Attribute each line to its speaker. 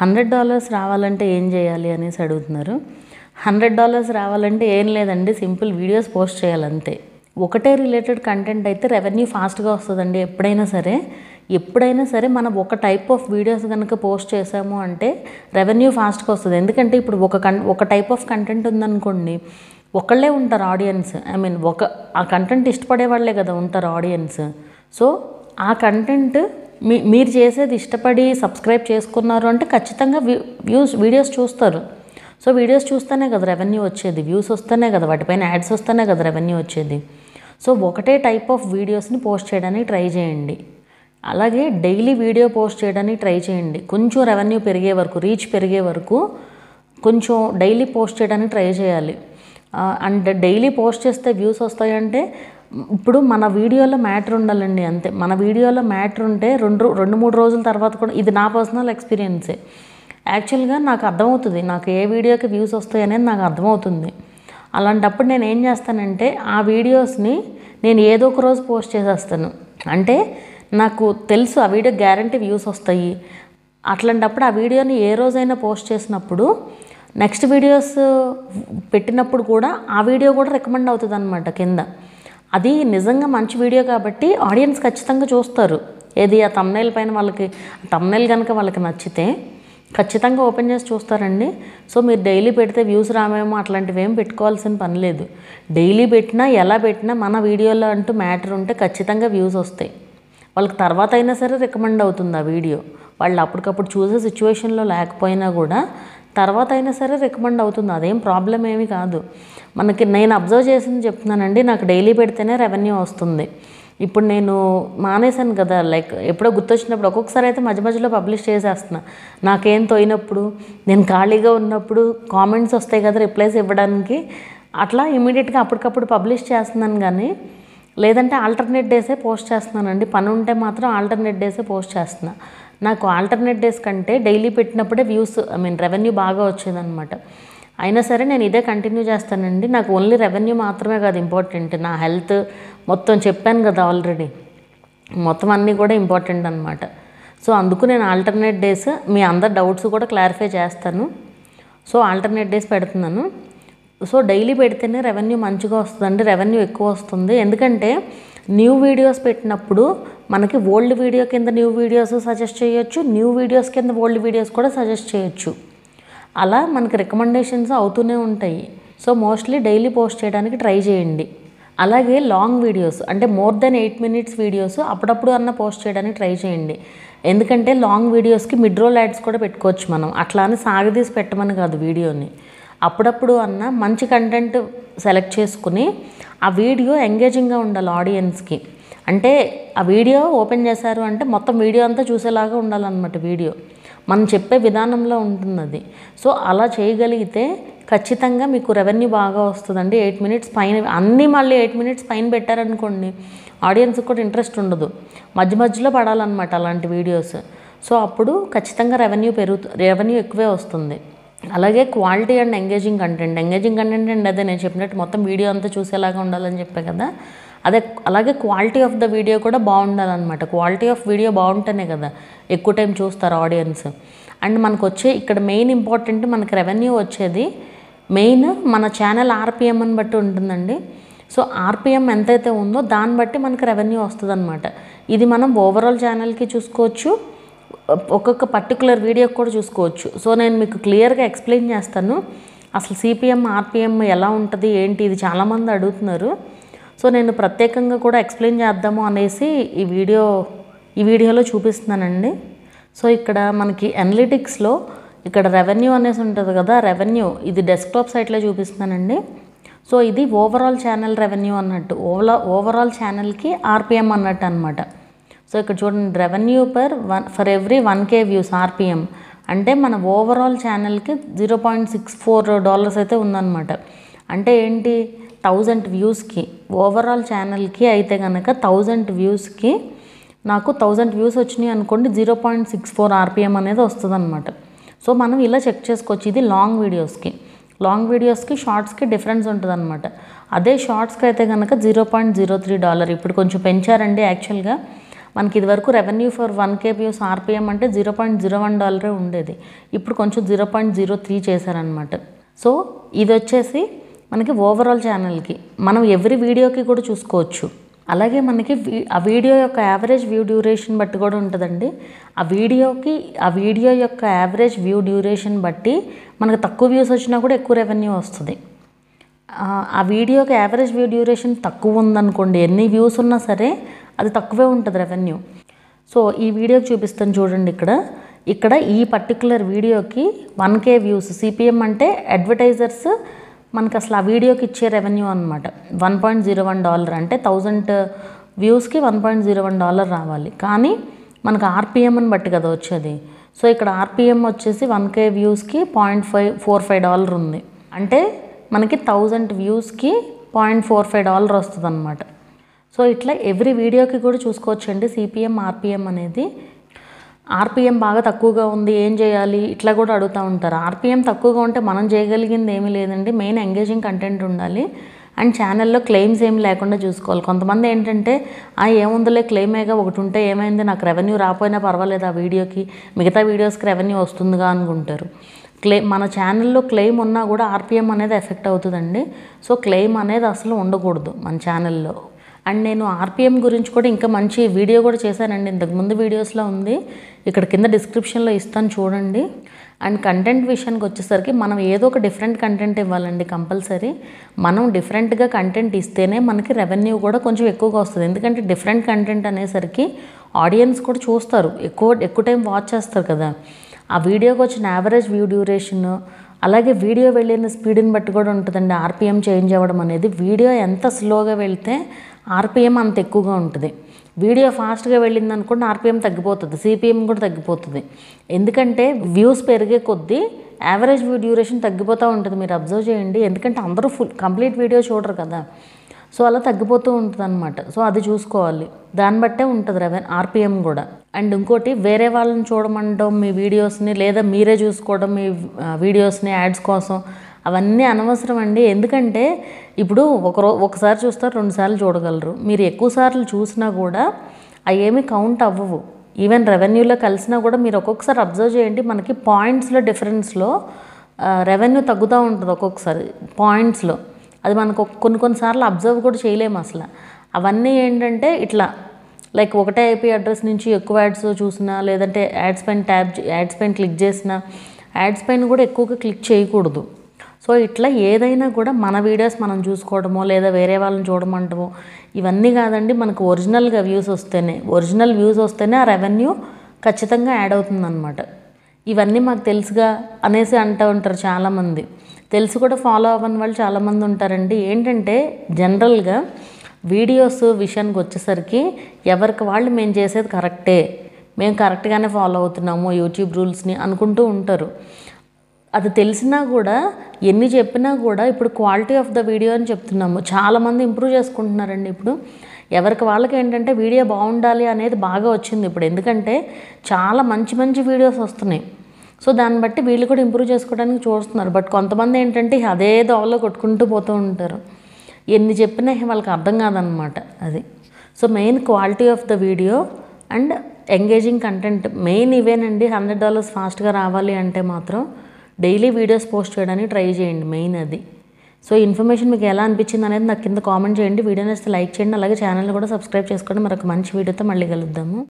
Speaker 1: $100 రావాలంటే ఏం చేయాలి అనేసి అడుగుతున్నారు. $100 రావాలంటే ఏం లేదండి, సింపుల్ వీడియోస్ పోస్ట్ చేయాలంతే. ఒకటే రిలేటెడ్ కంటెంట్ అయితే రెవెన్యూ ఫాస్ట్గా వస్తుందండి. ఎప్పుడైనా సరే మనం ఒక టైప్ ఆఫ్ వీడియోస్ కనుక పోస్ట్ చేసాము అంటే రెవెన్యూ ఫాస్ట్గా వస్తుంది. ఎందుకంటే ఇప్పుడు ఒక టైప్ ఆఫ్ కంటెంట్ ఉందనుకోండి, ఒకళ్ళే ఉంటారు ఆడియన్స్. ఆ కంటెంట్ ఇష్టపడే వాళ్ళే కదా ఉంటారు ఆడియన్స్. సో ఆ కంటెంట్ మీరు చేసేది ఇష్టపడి సబ్స్క్రైబ్ చేసుకున్నారు అంటే ఖచ్చితంగా వీడియోస్ చూస్తారు. సో వీడియోస్ చూస్తేనే కదా రెవెన్యూ వచ్చేది, వ్యూస్ వస్తేనే కదా, వాటిపైన యాడ్స్ వస్తేనే కదా రెవెన్యూ వచ్చేది. సో ఒకటే టైప్ ఆఫ్ వీడియోస్ని పోస్ట్ చేయడానికి ట్రై చేయండి. అలాగే డైలీ వీడియో పోస్ట్ చేయడానికి ట్రై చేయండి. కొంచెం రెవెన్యూ పెరిగే వరకు, రీచ్ పెరిగే వరకు కొంచెం డైలీ పోస్ట్ చేయడానికి ట్రై చేయాలి. అండ్ డైలీ పోస్ట్ చేస్తే వ్యూస్ వస్తాయంటే ఇప్పుడు మన వీడియోలో మ్యాటర్ ఉండాలండి, అంతే. మన వీడియోలో మ్యాటర్ ఉంటే 2-3 రోజుల తర్వాత కూడా, ఇది నా పర్సనల్ ఎక్స్పీరియన్సే. యాక్చువల్గా నాకు అర్థమవుతుంది, నాకు ఏ వీడియోకి వ్యూస్ వస్తాయి అనేది నాకు అర్థమవుతుంది. అలాంటప్పుడు నేను ఏం చేస్తానంటే ఆ వీడియోస్ని నేను ఏదో ఒక రోజు పోస్ట్ చేసేస్తాను. అంటే నాకు తెలుసు ఆ వీడియో గ్యారంటీ వ్యూస్ వస్తాయి. అట్లాంటప్పుడు ఆ వీడియోని ఏ రోజైనా పోస్ట్ చేసినప్పుడు నెక్స్ట్ వీడియోస్ పెట్టినప్పుడు కూడా ఆ వీడియో కూడా రికమెండ్ అవుతుంది అన్నమాట కింద. అది నిజంగా మంచి వీడియో కాబట్టి ఆడియన్స్ ఖచ్చితంగా చూస్తారు. ఏది ఆ థంబ్నెయిల్ పైన థంబ్నెయిల్ కనుక వాళ్ళకి నచ్చితే ఖచ్చితంగా ఓపెన్ చేసి చూస్తారండి. సో మీరు డైలీ పెడితే వ్యూస్ రామేమో అట్లాంటివి ఏం పెట్టుకోవాల్సిన పని లేదు. డైలీ పెట్టినా ఎలా పెట్టినా మన వీడియోలో అంటూ మ్యాటర్ ఉంటే ఖచ్చితంగా వ్యూస్ వస్తాయి. వాళ్ళకి తర్వాత అయినా సరే రికమెండ్ అవుతుంది ఆ వీడియో. వాళ్ళు అప్పటికప్పుడు చూసే సిచ్యువేషన్లో లేకపోయినా కూడా తర్వాత అయినా సరే రికమెండ్ అవుతుంది. అదేం ప్రాబ్లం ఏమీ కాదు. నేను అబ్జర్వ్ చేసింది చెప్తున్నానండి. నాకు డైలీ పెడితేనే రెవెన్యూ వస్తుంది. ఇప్పుడు నేను మానేశాను కదా, లైక్ ఎప్పుడో గుర్తొచ్చినప్పుడు ఒక్కొక్కసారి అయితే మధ్యలో పబ్లిష్ చేసేస్తున్నా. నాకేం తోయినప్పుడు, నేను ఖాళీగా ఉన్నప్పుడు కామెంట్స్ వస్తాయి కదా రిప్లైస్ ఇవ్వడానికి, అట్లా ఇమీడియట్గా అప్పటికప్పుడు పబ్లిష్ చేస్తున్నాను. కానీ లేదంటే ఆల్టర్నేట్ డేసే పోస్ట్ చేస్తున్నానండి. పని ఉంటే మాత్రం ఆల్టర్నేట్ డేసే పోస్ట్ చేస్తున్నా. నాకు ఆల్టర్నేట్ డేస్ కంటే డైలీ పెట్టినప్పుడే రెవెన్యూ బాగా వచ్చేదన్నమాట. అయినా సరే నేను ఇదే కంటిన్యూ చేస్తానండి. నాకు ఓన్లీ రెవెన్యూ మాత్రమే కాదు ఇంపార్టెంట్, నా హెల్త్ మొత్తం చెప్పాను కదా ఆల్రెడీ, మొత్తం అన్నీ కూడా ఇంపార్టెంట్ అనమాట. సో అందుకు నేను ఆల్టర్నేట్ డేస్ మీ అందరి డౌట్స్ కూడా క్లారిఫై చేస్తాను. సో ఆల్టర్నేట్ డేస్ పెడుతున్నాను. సో డైలీ పెడితేనే రెవెన్యూ మంచిగా వస్తుందండి, రెవెన్యూ ఎక్కువ వస్తుంది. ఎందుకంటే న్యూ వీడియోస్ పెట్టినప్పుడు మనకి ఓల్డ్ వీడియో కింద న్యూ వీడియోస్ సజెస్ట్ చేయొచ్చు, న్యూ వీడియోస్ కింద ఓల్డ్ వీడియోస్ కూడా సజెస్ట్ చేయొచ్చు. అలా మనకి రికమెండేషన్స్ అవుతూనే ఉంటాయి. సో మోస్ట్లీ డైలీ పోస్ట్ చేయడానికి ట్రై చేయండి. అలాగే లాంగ్ వీడియోస్ అంటే మోర్ దెన్ 8 minutes వీడియోస్ అప్పుడప్పుడు అన్న పోస్ట్ చేయడానికి ట్రై చేయండి. ఎందుకంటే లాంగ్ వీడియోస్కి మిడ్ రోల్ యాడ్స్ కూడా పెట్టుకోవచ్చు మనం. అట్లా అని సాగదీసి పెట్టమని కాదు వీడియోని. అప్పుడప్పుడు అన్న మంచి కంటెంట్ సెలెక్ట్ చేసుకుని ఆ వీడియో ఎంగేజింగ్గా ఉండాలి ఆడియన్స్కి. అంటే ఆ వీడియో ఓపెన్ చేశారు అంటే మొత్తం వీడియో అంతా చూసేలాగా ఉండాలన్నమాట. వీడియో మనం చెప్పే విధానంలో ఉంటుంది అది. సో అలా చేయగలిగితే ఖచ్చితంగా మీకు రెవెన్యూ బాగా వస్తుందండి. 8 minutes పైన అన్నీ మళ్ళీ 8 minutes పైన పెట్టారనుకోండి ఆడియన్స్కి కూడా ఇంట్రెస్ట్ ఉండదు, మధ్యలో పడాలన్నమాట అలాంటి వీడియోస్. సో అప్పుడు ఖచ్చితంగా రెవెన్యూ ఎక్కువే వస్తుంది. అలాగే quality and engaging content and అదే నేను చెప్పినట్టు మొత్తం వీడియో అంతా చూసేలాగా ఉండాలని చెప్పే కదా, అలాగే క్వాలిటీ ఆఫ్ ద వీడియో కూడా బాగుండాలన్నమాట. క్వాలిటీ ఆఫ్ వీడియో బాగుంటేనే కదా ఎక్కువ టైం చూస్తారు ఆడియన్స్. అండ్ మనకు వచ్చే ఇక్కడ మెయిన్ ఇంపార్టెంట్, మనకి రెవెన్యూ వచ్చేది మెయిన్ మన ఛానల్ ఆర్పిఎం అని బట్టి ఉంటుందండి. సో ఆర్పిఎం ఎంతైతే ఉందో దాన్ని బట్టి మనకి రెవెన్యూ వస్తుంది అనమాట. ఇది మనం ఓవరాల్ ఛానల్కి చూసుకోవచ్చు, ఒక్కొక్క పర్టికులర్ వీడియోకి కూడా చూసుకోవచ్చు. సో నేను మీకు క్లియర్గా ఎక్స్ప్లెయిన్ చేస్తాను అసలు సిపిఎం ఆర్పిఎం ఎలా ఉంటుంది ఏంటి, ఇది చాలామంది అడుగుతున్నారు. సో నేను ప్రత్యేకంగా కూడా ఎక్స్ప్లెయిన్ చేద్దాము అనేసి ఈ వీడియోలో చూపిస్తున్నానండి. సో ఇక్కడ మనకి అనలిటిక్స్లో ఇక్కడ రెవెన్యూ అనేసి ఉంటుంది కదా, రెవెన్యూ ఇది డెస్క్టాప్ సైట్లో చూపిస్తున్నానండి. సో ఇది ఓవరాల్ ఛానల్ రెవెన్యూ అన్నట్టు, ఓవరాల్ ఛానల్కి ఆర్పిఎం అన్నట్టు అనమాట. సో ఇక్కడ చూడండి, revenue for every 1K views RPM అంటే మన ఓవరాల్ ఛానల్కి $0.64 అయితే ఉందన్నమాట. అంటే ఏంటి, 1000 వ్యూస్కి ఓవరాల్ ఛానల్కి అయితే కనుక 1000 వ్యూస్కి నాకు 1000 వ్యూస్ వచ్చినాయి అనుకోండి, 0.64 ఆర్పిఎం అనేది వస్తుంది అనమాట. సో మనం ఇలా చెక్ చేసుకోవచ్చు. ఇది లాంగ్ వీడియోస్కి షార్ట్స్కి డిఫరెన్స్ ఉంటుంది అనమాట. అదే షార్ట్స్కి అయితే కనుక $0.03. ఇప్పుడు కొంచెం పెంచారండి. యాక్చువల్గా మనకి ఇదివరకు revenue for 1K views RPM అంటే $0.01 ఉండేది. ఇప్పుడు కొంచెం 0.03 చేశారనమాట. సో ఇది వచ్చేసి మనకి ఓవరాల్ ఛానల్కి మనం ఎవ్రీ వీడియోకి కూడా చూసుకోవచ్చు. అలాగే మనకి ఆ వీడియో యొక్క యావరేజ్ వ్యూ డ్యూరేషన్ బట్టి కూడా ఉంటుందండి. ఆ వీడియో యొక్క యావరేజ్ వ్యూ డ్యూరేషన్ బట్టి మనకు తక్కువ వ్యూస్ వచ్చినా కూడా ఎక్కువ రెవెన్యూ వస్తుంది. ఆ వీడియోకి యావరేజ్ వ్యూ డ్యూరేషన్ తక్కువ ఉందనుకోండి, ఎన్ని వ్యూస్ ఉన్నా సరే అది తక్కువే ఉంటుంది రెవెన్యూ. సో ఈ వీడియోకి చూపిస్తాను చూడండి. ఇక్కడ ఈ పర్టికులర్ వీడియోకి 1K వ్యూస్, సిపిఎం అంటే అడ్వర్టైజర్స్ మనకు అసలు ఆ వీడియోకి ఇచ్చే రెవెన్యూ అనమాట. $1.01 అంటే 1000 వ్యూస్కి $1.01 రావాలి. కానీ మనకు ఆర్పిఎంని బట్టి కదా వచ్చేది. సో ఇక్కడ ఆర్పిఎం వచ్చేసి 1K వ్యూస్కి $0.45 ఉంది. అంటే మనకి 1000 వ్యూస్కి $0.45 వస్తుంది అనమాట. సో ఇట్లా ఎవ్రీ వీడియోకి కూడా చూసుకోవచ్చండి సిపిఎం, ఆర్పిఎం అనేది. ఆర్పిఎం బాగా తక్కువగా ఉంది, ఏం చేయాలి ఇట్లా కూడా అడుగుతూ ఉంటారు. ఆర్పిఎం తక్కువగా ఉంటే మనం చేయగలిగింది ఏమీ లేదండి. మెయిన్ ఎంగేజింగ్ కంటెంట్ ఉండాలి అండ్ ఛానల్లో క్లెయిమ్స్ ఏమి లేకుండా చూసుకోవాలి. కొంతమంది ఏంటంటే ఏముందిలే క్లెయిమేగా ఒకటి ఉంటే ఏమైంది, నాకు రెవెన్యూ రాకపోయినా పర్వాలేదు, ఆ వీడియోకి మిగతా వీడియోస్కి రెవెన్యూ వస్తుందిగా అనుకుంటారు. మన ఛానల్లో క్లెయిమ్ ఉన్నా కూడా ఆర్పిఎం అనేది ఎఫెక్ట్ అవుతుందండి. సో క్లెయిమ్ అనేది అసలు ఉండకూడదు మన ఛానల్లో. అండ్ నేను ఆర్పిఎం గురించి కూడా ఇంకా మంచి వీడియో కూడా చేశానండి, ఇంతకుముందు వీడియోస్లో ఉంది, ఇక్కడ కింద డిస్క్రిప్షన్లో ఇస్తాను చూడండి. అండ్ కంటెంట్ విషయానికి వచ్చేసరికి మనం ఏదో ఒక డిఫరెంట్ కంటెంట్ ఇవ్వాలండి కంపల్సరీ. మనం డిఫరెంట్గా కంటెంట్ ఇస్తేనే మనకి రెవెన్యూ కూడా కొంచెం ఎక్కువగా వస్తుంది. ఎందుకంటే డిఫరెంట్ కంటెంట్ అనేసరికి ఆడియన్స్ కూడా చూస్తారు, ఎక్కువ టైం వాచ్ చేస్తారు కదా. ఆ వీడియోకి వచ్చిన యావరేజ్ వ్యూ డ్యూరేషన్, అలాగే వీడియో వెళ్ళిన స్పీడ్ని బట్టి కూడా ఉంటుందండి ఆర్పిఎం చేంజ్ అవ్వడం అనేది. వీడియో ఎంత స్లోగా వెళ్తే ఆర్పిఎం అంత ఎక్కువగా ఉంటుంది. వీడియో ఫాస్ట్గా వెళ్ళింది అనుకోండి ఆర్పిఎం తగ్గిపోతుంది, సిపిఎం కూడా తగ్గిపోతుంది. ఎందుకంటే వ్యూస్ పెరిగే కొద్దీ యావరేజ్ వ్యూ డ్యూరేషన్ తగ్గిపోతూ ఉంటుంది. మీరు అబ్జర్వ్ చేయండి, ఎందుకంటే అందరూ కంప్లీట్ వీడియో చూడరు కదా. సో అలా తగ్గిపోతూ ఉంటుంది అనమాట. సో అది చూసుకోవాలి, దాన్ని బట్టే ఉంటుంది ఆర్పిఎం కూడా. అండ్ ఇంకోటి, వేరే వాళ్ళని చూడమంటాం మీ వీడియోస్ని, లేదా మీరే చూసుకోవడం మీ వీడియోస్ని యాడ్స్ కోసం, అవన్నీ అనవసరం అండి. ఎందుకంటే ఇప్పుడు ఒకసారి చూస్తారు, 2 సార్లు చూడగలరు. మీరు ఎక్కువ సార్లు చూసినా కూడా అవి ఏమీ కౌంట్ అవ్వవు. ఈవెన్ రెవెన్యూలో కలిసినా కూడా మీరు ఒక్కొక్కసారి అబ్జర్వ్ చేయండి, మనకి పాయింట్స్లో డిఫరెన్స్లో రెవెన్యూ తగ్గుతూ ఉంటుంది ఒక్కొక్కసారి పాయింట్స్లో. అది మనకు కొన్నిసార్లు అబ్జర్వ్ కూడా చేయలేము అసలు. అవన్నీ ఏంటంటే ఇట్లా లైక్ ఒకటే ఐపీ అడ్రస్ నుంచి ఎక్కువ యాడ్స్ చూసినా, లేదంటే యాడ్స్ పైన క్లిక్ చేసినా, యాడ్స్ పైన కూడా ఎక్కువగా క్లిక్ చేయకూడదు. సో ఇట్లా ఏదైనా కూడా మన వీడియోస్ మనం చూసుకోవడమో, లేదా వేరే వాళ్ళని చూడమంటామో ఇవన్నీ కాదండి. మనకు ఒరిజినల్ వ్యూస్ వస్తేనే ఆ రెవెన్యూ ఖచ్చితంగా యాడ్ అవుతుందన్నమాట. ఇవన్నీ మాకు తెలుసుగా అనేసి అంటూ ఉంటారు చాలామంది. తెలిసి కూడా ఫాలో అవ్వని వాళ్ళు చాలామంది ఉంటారండి. ఏంటంటే జనరల్గా వీడియోస్ విషయానికి వచ్చేసరికి ఎవరికి వాళ్ళు మేము చేసేది కరెక్టే, మేము కరెక్ట్గానే ఫాలో అవుతున్నాము యూట్యూబ్ రూల్స్ని అనుకుంటూ ఉంటారు. అది తెలిసినా కూడా, ఎన్ని చెప్పినా కూడా ఇప్పుడు క్వాలిటీ ఆఫ్ ద వీడియో అని చెప్తున్నాము. చాలామంది ఇంప్రూవ్ చేసుకుంటున్నారండి. ఇప్పుడు ఎవరికి వాళ్ళకి ఏంటంటే వీడియో బాగుండాలి అనేది బాగా వచ్చింది ఇప్పుడు. ఎందుకంటే చాలా మంచి వీడియోస్ వస్తున్నాయి. సో దాన్ని బట్టి వీళ్ళు కూడా ఇంప్రూవ్ చేసుకోవడానికి చూస్తున్నారు. బట్ కొంతమంది ఏంటంటే అదే దోవలో కొట్టుకుంటూ పోతూ ఉంటారు. ఎన్ని చెప్పినా వాళ్ళకి అర్థం కాదనమాట అది. So main quality of the video and engaging content main ఇవేనండి. $100 ఫాస్ట్గా రావాలి అంటే మాత్రం డైలీ వీడియోస్ పోస్ట్ చేయడానికి ట్రై చేయండి, మెయిన్ అది. సో ఇన్ఫర్మేషన్ మీకు ఎలా అనిపించింది అనేది నాకు కింద కామెంట్ చేయండి. వీడియో నచ్చితే లైక్ చేయండి, అలాగే ఛానల్ని కూడా సబ్స్క్రైబ్ చేసుకోండి. మరొక మంచి వీడియోతో మళ్ళీ కలుద్దాము.